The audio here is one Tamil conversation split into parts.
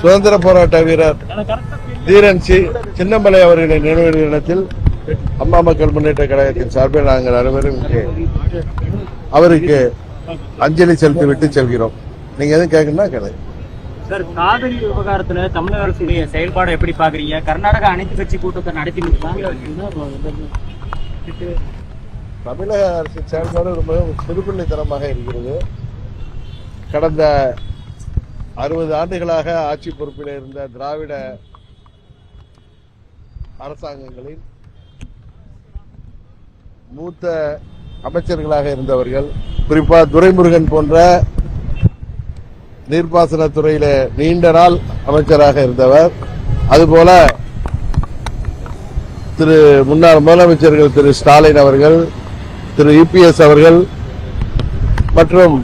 சுதந்திர போராட்ட வீரர் தீரன் சின்னமலை அவர்களின் நினைவு தினத்தில் அம்மா மக்கள் முன்னேற்ற கழகத்தின் சார்பில் நாங்கள் அனைவரும் அவருக்கு அஞ்சலி செலுத்தி விட்டு செல்கிறோம். நீங்க எதுவும் கேட்கணும்னா கேளுங்க. சார், காவிரி விவகாரத்துல தமிழக அரசுடைய செயல்பாடு எப்படி பாக்குறீங்க? கர்நாடகா அனைத்து கட்சி கூட்டத்தை நடத்தி தமிழக அரசு செயல்பாடு ரொம்ப சிறுபிள்ளைத்தனமாக இருக்கிறது. கடந்த 60 ஆண்டுகளாக ஆட்சி பொறுப்பில் இருந்த திராவிட அரசாங்கங்களில் மூத்த அமைச்சர்களாக இருந்தவர்கள், குறிப்பா துரைமுருகன் போன்ற நீர்ப்பாசனத்துறையில நீண்ட நாள் அமைச்சராக இருந்தவர், அதுபோல முன்னாள் முதலமைச்சர்கள் திரு ஸ்டாலின் அவர்கள், திரு இபிஎஸ் அவர்கள் மற்றும்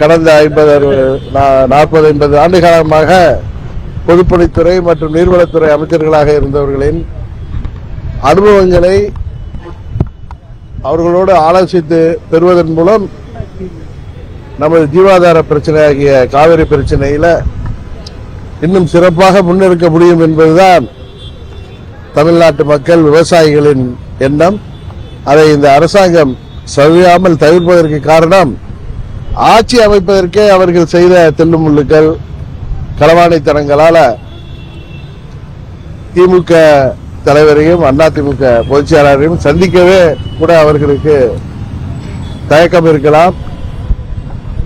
கடந்த 40-50 ஆண்டு காலமாக பொதுப்பணித்துறை மற்றும் நீர்வளத்துறை அமைச்சர்களாக இருந்தவர்களின் அனுபவங்களை அவர்களோடு ஆலோசித்து பெறுவதன் மூலம் நமது ஜீவாதார பிரச்சனையாகிய காவிரி பிரச்சனையில இன்னும் சிறப்பாக முன்னெடுக்க முடியும் என்பதுதான் தமிழ்நாட்டு மக்கள் விவசாயிகளின் எண்ணம். அதை இந்த அரசாங்கம் சவியாமல் தவிர்ப்பதற்கு காரணம் ஆட்சி அமைப்பதற்கே அவர்கள் செய்த தில்லுமுள்ளுக்கள், களவாணித்தனங்களால திமுக தலைவரையும் அதிமுக பொதுச் செயலாளரையும் சந்திக்கவே கூட அவர்களுக்கு தயக்கம் இருக்கலாம்.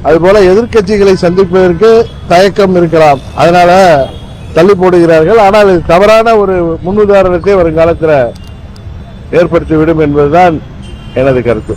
அதுபோல எதிர்கட்சிகளை சந்திப்பதற்கு தயக்கம் இருக்கலாம். அதனால தள்ளி போடுகிறார்கள். ஆனால் இது தவறான ஒரு முன்னுதாரணத்தை வருங்காலத்தில் ஏற்படுத்திவிடும் என்பதுதான் எனது கருத்து.